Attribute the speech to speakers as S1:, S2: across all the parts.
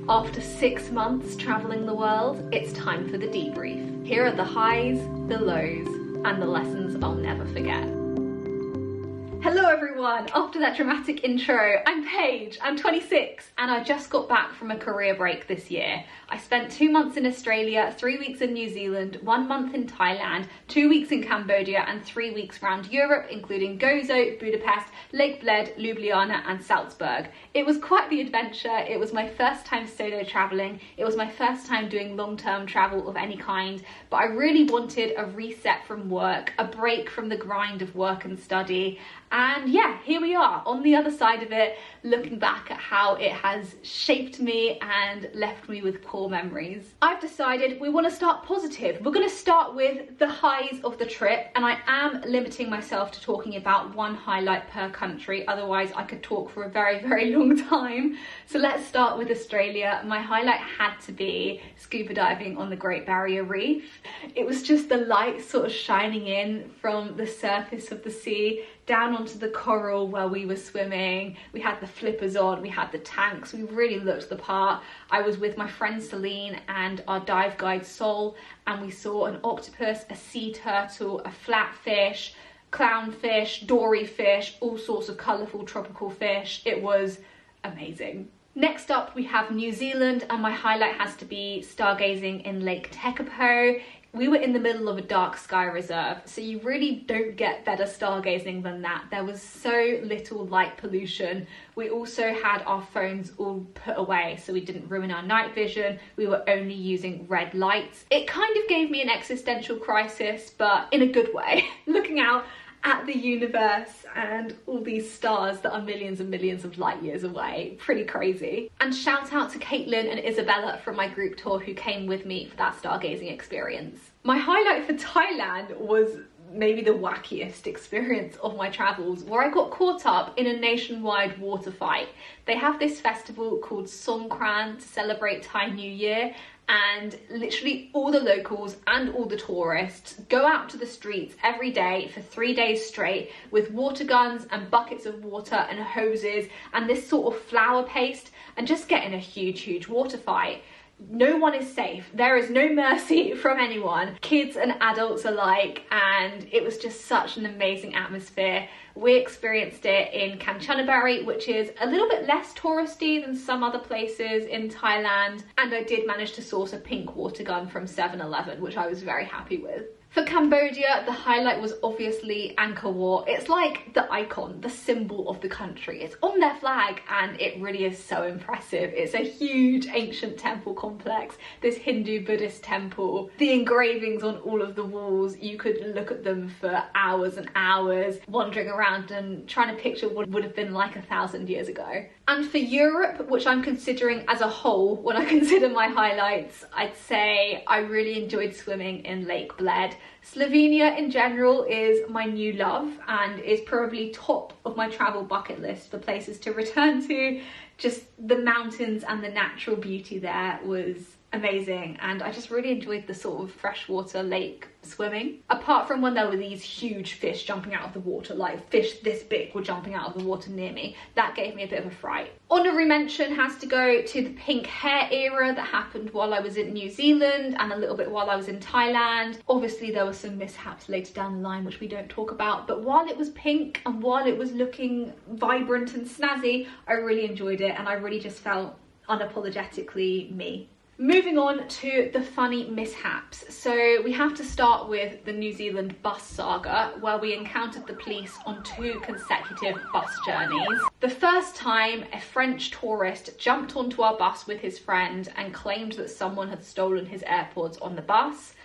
S1: After 6 months traveling the world, it's time for the debrief. Here are the highs, the lows, and the lessons I'll never forget. Hello everyone, after that dramatic intro, I'm Paige, I'm 26, and I just got back from a career break this year. I spent 2 months in Australia, 3 weeks in New Zealand, 1 month in Thailand, 2 weeks in Cambodia, and 3 weeks around Europe, including Gozo, Budapest, Lake Bled, Ljubljana, and Salzburg. It was quite the adventure. It was my first time solo traveling. It was my first time doing long-term travel of any kind, but I really wanted a reset from work, a break from the grind of work and study. And yeah, here we are on the other side of it, looking back at how it has shaped me and left me with core memories. I've decided we want to start positive. We're going to start with the highs of the trip, and I am limiting myself to talking about one highlight per country, otherwise I could talk for a very, very long time. So let's start with Australia. My highlight had to be scuba diving on the Great Barrier Reef. It was just the light sort of shining in from the surface of the sea down onto the coral where we were swimming. We had the flippers on, we had the tanks, we really looked the part. I was with my friend Celine and our dive guide Sol, and we saw an octopus, a sea turtle, a flatfish, clownfish, dory fish, all sorts of colourful tropical fish. It was amazing. Next up we have New Zealand, and my highlight has to be stargazing in Lake Tekapo. We were in the middle of a dark sky reserve, so you really don't get better stargazing than that. There was so little light pollution. We also had our phones all put away, so we didn't ruin our night vision. We were only using red lights. It kind of gave me an existential crisis, but in a good way. Looking out at the universe and all these stars that are millions and millions of light years away. Pretty crazy. And shout out to Caitlin and Isabella from my group tour who came with me for that stargazing experience. My highlight for Thailand was maybe the wackiest experience of my travels, where I got caught up in a nationwide water fight. They have this festival called Songkran to celebrate Thai New Year, and literally all the locals and all the tourists go out to the streets every day for 3 days straight with water guns and buckets of water and hoses and this sort of flour paste, and just get in a huge water fight. No one is safe. There is no mercy from anyone, kids and adults alike, and it was just such an amazing atmosphere. We experienced it in Kanchanaburi, which is a little bit less touristy than some other places in Thailand, and I did manage to source a pink water gun from 7-Eleven, which I was very happy with. For Cambodia, the highlight was obviously Angkor Wat. It's like the icon, the symbol of the country. It's on their flag and it really is so impressive. It's a huge ancient temple complex, this Hindu Buddhist temple. The engravings on all of the walls, you could look at them for hours and hours, wandering around and trying to picture what would have been like 1,000 years ago. And for Europe, which I'm considering as a whole, when I consider my highlights, I'd say I really enjoyed swimming in Lake Bled. Slovenia in general is my new love and is probably top of my travel bucket list for places to return to. Just the mountains and the natural beauty there was amazing, and I just really enjoyed the sort of freshwater lake swimming. Apart from when there were these huge fish jumping out of the water, like fish this big were jumping out of the water near me, that gave me a bit of a fright. Honorary mention has to go to the pink hair era that happened while I was in New Zealand and a little bit while I was in Thailand. Obviously there were some mishaps later down the line which we don't talk about, but while it was pink and while it was looking vibrant and snazzy, I really enjoyed it and I really just felt unapologetically me. Moving on to the funny mishaps. So we have to start with the New Zealand bus saga, where we encountered the police on 2 consecutive bus journeys. The first time, a French tourist jumped onto our bus with his friend and claimed that someone had stolen his AirPods on the bus.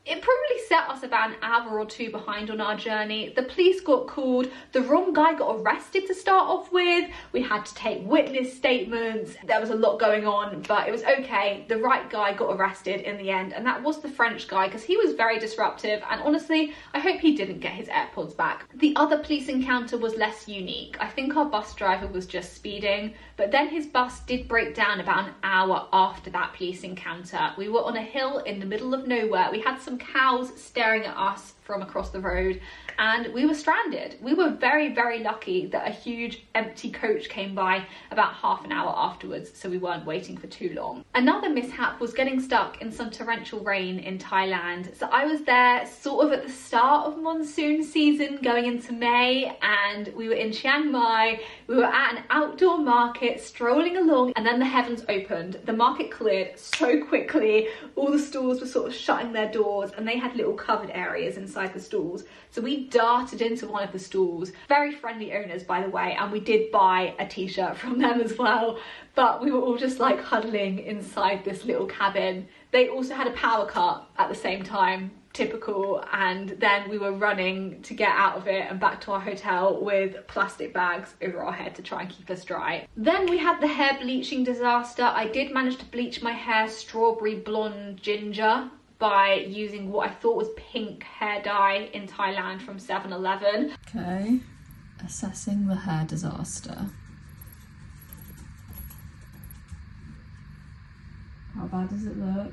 S1: It probably set us about an hour or 2 behind on our journey. The police got called, the wrong guy got arrested to start off with, we had to take witness statements, there was a lot going on, but it was okay. The right guy got arrested in the end, and that was the French guy, because he was very disruptive, and honestly, I hope he didn't get his AirPods back. The other police encounter was less unique. I think our bus driver was just speeding, but then his bus did break down about an hour after that police encounter. We were on a hill in the middle of nowhere, we had some some cows staring at us from across the road, and we were stranded. We were very, very lucky that a huge empty coach came by about half an hour afterwards, so we weren't waiting for too long. Another mishap was getting stuck in some torrential rain in Thailand. So I was there sort of at the start of monsoon season going into May, and we were in Chiang Mai. We were at an outdoor market strolling along, and then the heavens opened. The market cleared so quickly. All the stalls were sort of shutting their doors, and they had little covered areas inside the stalls. So we darted into one of the stalls. Very friendly owners, by the way, and we did buy a t-shirt from them as well. But we were all just like huddling inside this little cabin. They also had a power cut at the same time, typical, and then we were running to get out of it and back to our hotel with plastic bags over our head to try and keep us dry. Then we had the hair bleaching disaster. I did manage to bleach my hair strawberry blonde ginger by using what I thought was pink hair dye in Thailand from 7-Eleven.
S2: Okay, assessing the hair disaster. How bad does it look?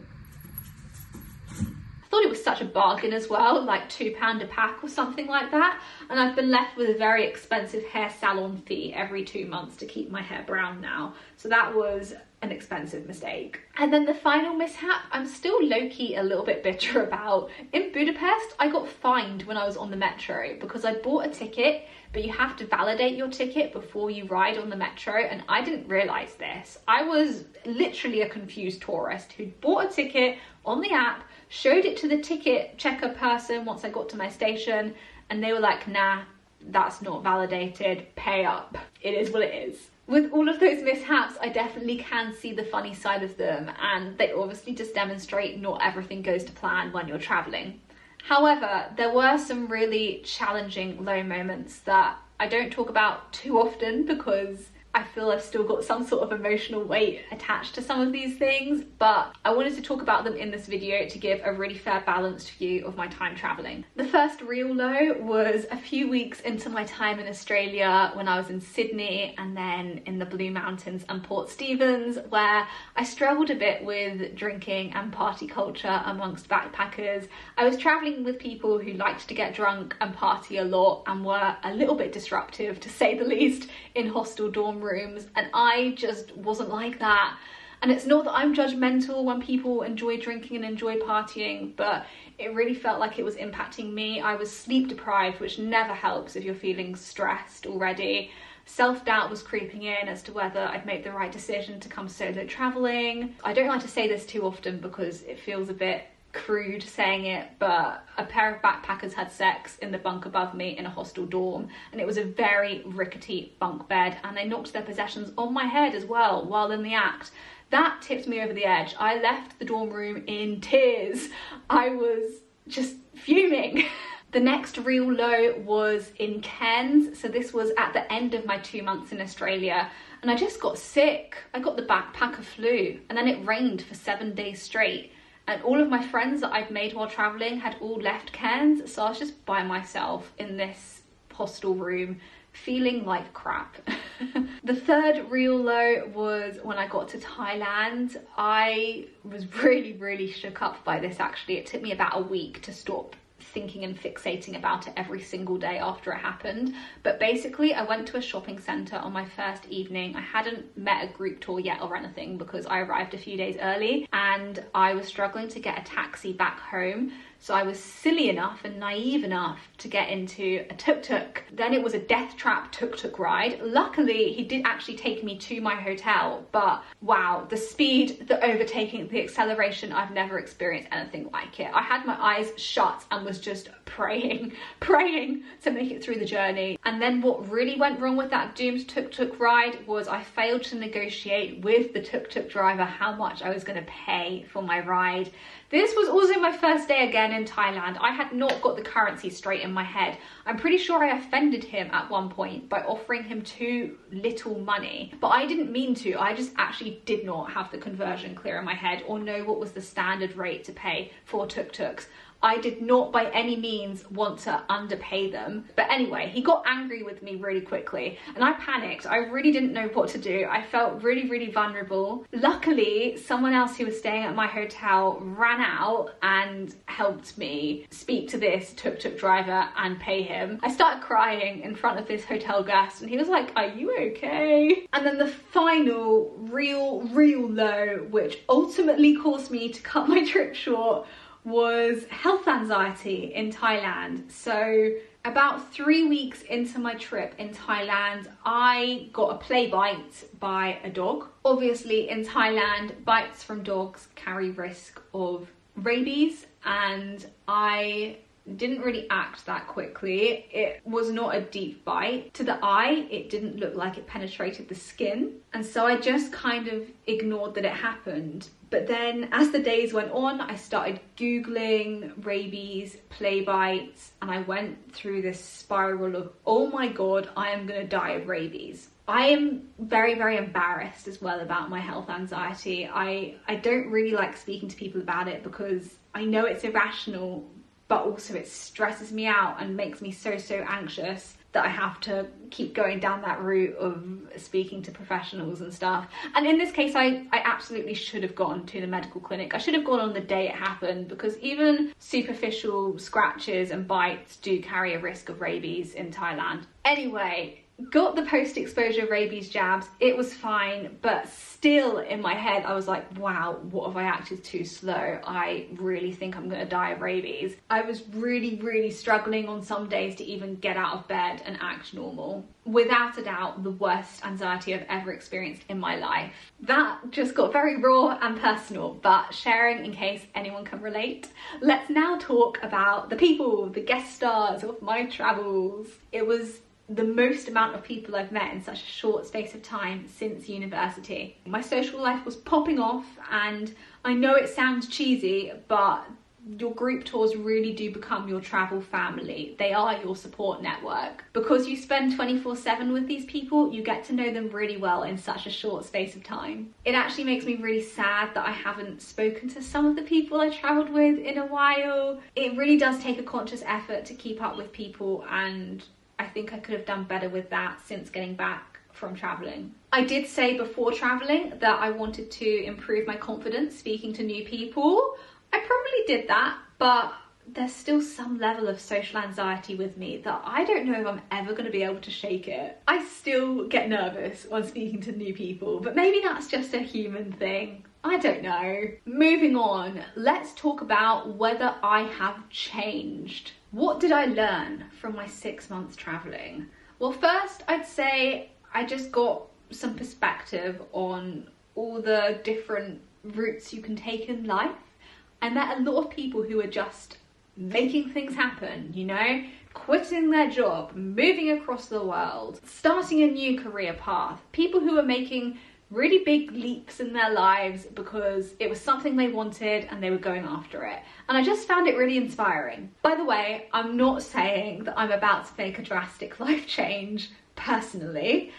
S1: I thought it was such a bargain as well, like £2 a pack or something like that. And I've been left with a very expensive hair salon fee every 2 months to keep my hair brown now. So that was an expensive mistake. And then the final mishap, I'm still low-key a little bit bitter about. In Budapest, I got fined when I was on the metro because I bought a ticket, but you have to validate your ticket before you ride on the metro, and I didn't realise this. I was literally a confused tourist who bought a ticket on the app, showed it to the ticket checker person once I got to my station, and they were like, nah, that's not validated, pay up. It is what it is. With all of those mishaps, I definitely can see the funny side of them, and they obviously just demonstrate not everything goes to plan when you're traveling. However, there were some really challenging low moments that I don't talk about too often because I feel I've still got some sort of emotional weight attached to some of these things, but I wanted to talk about them in this video to give a really fair balanced view of my time traveling. The first real low was a few weeks into my time in Australia when I was in Sydney and then in the Blue Mountains and Port Stephens, where I struggled a bit with drinking and party culture amongst backpackers. I was traveling with people who liked to get drunk and party a lot and were a little bit disruptive, to say the least, in hostel dorm rooms, and I just wasn't like that. And it's not that I'm judgmental when people enjoy drinking and enjoy partying, but it really felt like it was impacting me. I was sleep deprived, which never helps if you're feeling stressed already. Self-doubt was creeping in as to whether I'd make the right decision to come solo traveling. I don't like to say this too often because it feels a bit crude saying it, but a pair of backpackers had sex in the bunk above me in a hostel dorm, and it was a very rickety bunk bed, and they knocked their possessions on my head as well while in the act. That tipped me over the edge. I left the dorm room in tears. I was just fuming. The next real low was in Cairns. So this was at the end of my 2 months in Australia, and I just got sick. I got the backpacker flu, and then it rained for 7 days straight. And all of my friends that I'd made while traveling had all left Cairns, so I was just by myself in this hostel room, feeling like crap. The third real low was when I got to Thailand. I was really shook up by this actually. It took me about a week to stop thinking and fixating about it every single day after it happened. But basically I went to a shopping centre on my first evening. I hadn't met a group tour yet or anything because I arrived a few days early, and I was struggling to get a taxi back home. So I was silly enough and naive enough to get into a tuk-tuk. Then it was a death trap tuk-tuk ride. Luckily, he did actually take me to my hotel, but wow, the speed, the overtaking, the acceleration, I've never experienced anything like it. I had my eyes shut and was just praying to make it through the journey. And then what really went wrong with that doomed tuk-tuk ride was I failed to negotiate with the tuk-tuk driver how much I was going to pay for my ride. This was also my first day again in Thailand. I had not got the currency straight in my head. I'm pretty sure I offended him at one point by offering him too little money, but I didn't mean to. I just actually did not have the conversion clear in my head or know what was the standard rate to pay for tuk-tuks. I did not by any means want to underpay them. But anyway, he got angry with me really quickly and I panicked. I really didn't know what to do. I felt really, really vulnerable. Luckily, someone else who was staying at my hotel ran out and helped me speak to this tuk-tuk driver and pay him. I started crying in front of this hotel guest and he was like, "Are you okay?" And then the final real low, which ultimately caused me to cut my trip short, was health anxiety in Thailand. So about 3 weeks into my trip in Thailand, I got a play bite by a dog. Obviously in Thailand, bites from dogs carry risk of rabies, and I didn't really act that quickly. It was not a deep bite. To the eye, it didn't look like it penetrated the skin. And so I just kind of ignored that it happened. But then as the days went on, I started Googling rabies, play bites, and I went through this spiral of, oh my God, I am gonna die of rabies. I am very, very embarrassed as well about my health anxiety. I don't really like speaking to people about it because I know it's irrational, but also it stresses me out and makes me so anxious that I have to keep going down that route of speaking to professionals and stuff. And in this case, I absolutely should have gone to the medical clinic. I should have gone on the day it happened, because even superficial scratches and bites do carry a risk of rabies in Thailand. Anyway, got the post-exposure rabies jabs. It was fine, but still in my head I was like, wow, what if I acted too slow? I really think I'm gonna die of rabies. I was really struggling on some days to even get out of bed and act normal. Without a doubt, the worst anxiety I've ever experienced in my life. That just got very raw and personal, but sharing in case anyone can relate. Let's now talk about the people, the guest stars of my travels. It was the most amount of people I've met in such a short space of time since university. My social life was popping off, and I know it sounds cheesy, but your group tours really do become your travel family. They are your support network. Because you spend 24/7 with these people, you get to know them really well in such a short space of time. It actually makes me really sad that I haven't spoken to some of the people I travelled with in a while. It really does take a conscious effort to keep up with people, and I think I could have done better with that since getting back from travelling. I did say before travelling that I wanted to improve my confidence speaking to new people. I probably did that, but there's still some level of social anxiety with me that I don't know if I'm ever going to be able to shake it. I still get nervous when speaking to new people, but maybe that's just a human thing. I don't know. Moving on, let's talk about whether I have changed. What did I learn from my 6 months travelling? Well, first I'd say I just got some perspective on all the different routes you can take in life. I met a lot of people who are just making things happen, you know, quitting their job, moving across the world, starting a new career path, people who are making really big leaps in their lives because it was something they wanted and they were going after it. And I just found it really inspiring. By the way, I'm not saying that I'm about to make a drastic life change personally.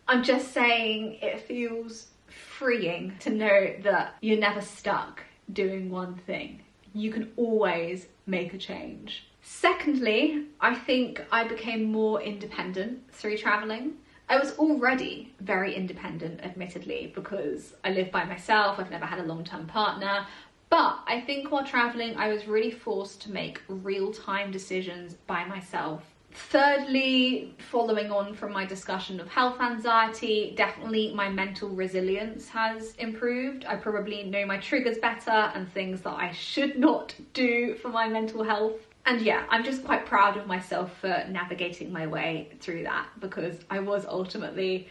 S1: I'm just saying it feels freeing to know that you're never stuck doing one thing. You can always make a change. Secondly, I think I became more independent through traveling. I was already very independent, admittedly, because I live by myself, I've never had a long-term partner, but I think while traveling I was really forced to make real-time decisions by myself. Thirdly, following on from my discussion of health anxiety, definitely my mental resilience has improved. I probably know my triggers better and things that I should not do for my mental health. And yeah, I'm just quite proud of myself for navigating my way through that, because I was ultimately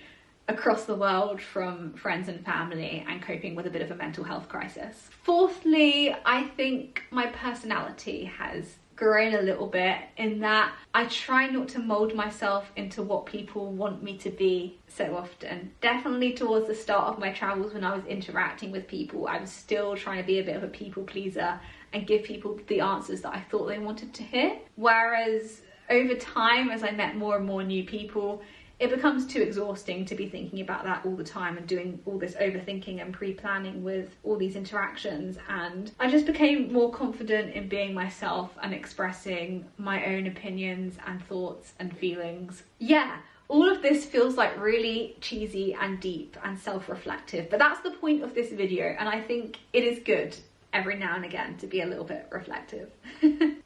S1: across the world from friends and family and coping with a bit of a mental health crisis. Fourthly, I think my personality has grown a little bit in that I try not to mold myself into what people want me to be so often. Definitely towards the start of my travels, when I was interacting with people, I was still trying to be a bit of a people pleaser and give people the answers that I thought they wanted to hear. Whereas over time, as I met more and more new people, it becomes too exhausting to be thinking about that all the time and doing all this overthinking and pre-planning with all these interactions. And I just became more confident in being myself and expressing my own opinions and thoughts and feelings. Yeah, all of this feels like really cheesy and deep and self-reflective, but that's the point of this video, and I think it is good every now and again to be a little bit reflective.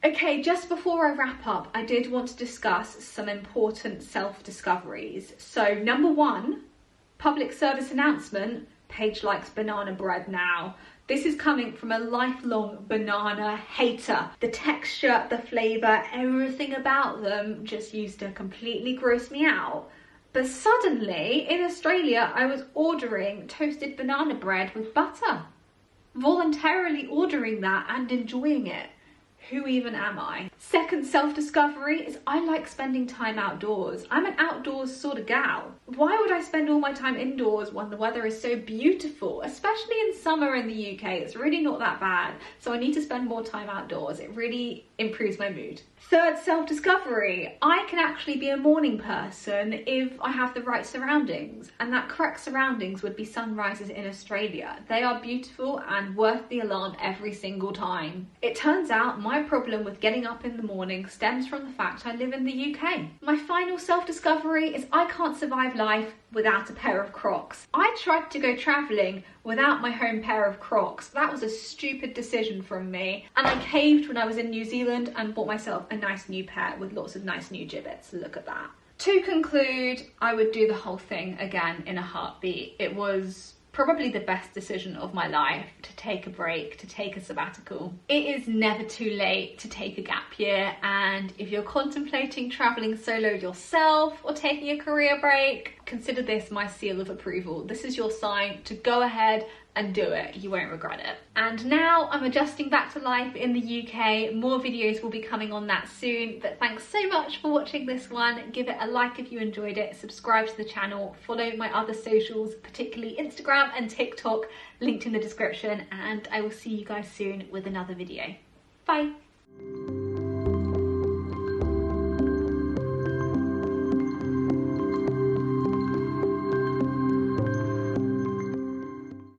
S1: Okay, just before I wrap up, I did want to discuss some important self-discoveries. So number one, public service announcement, Paige likes banana bread now. This is coming from a lifelong banana hater. The texture, the flavour, everything about them just used to completely gross me out. But suddenly, in Australia, I was ordering toasted banana bread with butter. Voluntarily ordering that and enjoying it. Who even am I? Second self-discovery is I like spending time outdoors. I'm an outdoors sort of gal. Why would I spend all my time indoors when the weather is so beautiful? Especially in summer in the UK, it's really not that bad. So I need to spend more time outdoors. It really improves my mood. Third self-discovery, I can actually be a morning person if I have the right surroundings, and that correct surroundings would be sunrises in Australia. They are beautiful and worth the alarm every single time. It turns out my problem with getting up in the morning stems from the fact I live in the UK. My final self-discovery is I can't survive life without a pair of Crocs. I tried to go travelling without my home pair of Crocs. That was a stupid decision from me, and I caved when I was in New Zealand and bought myself a nice new pair with lots of nice new gibbets. Look at that. To conclude, I would do the whole thing again in a heartbeat. It was probably the best decision of my life to take a break, to take a sabbatical. It is never too late to take a gap year, and if you're contemplating traveling solo yourself or taking a career break, consider this my seal of approval. This is your sign to go ahead and do it. You won't regret it. And now I'm adjusting back to life in the UK. More videos will be coming on that soon, but thanks so much for watching this one. Give it a like if you enjoyed it, subscribe to the channel, follow my other socials, particularly Instagram and TikTok, linked in the description, and I will see you guys soon with another video. Bye.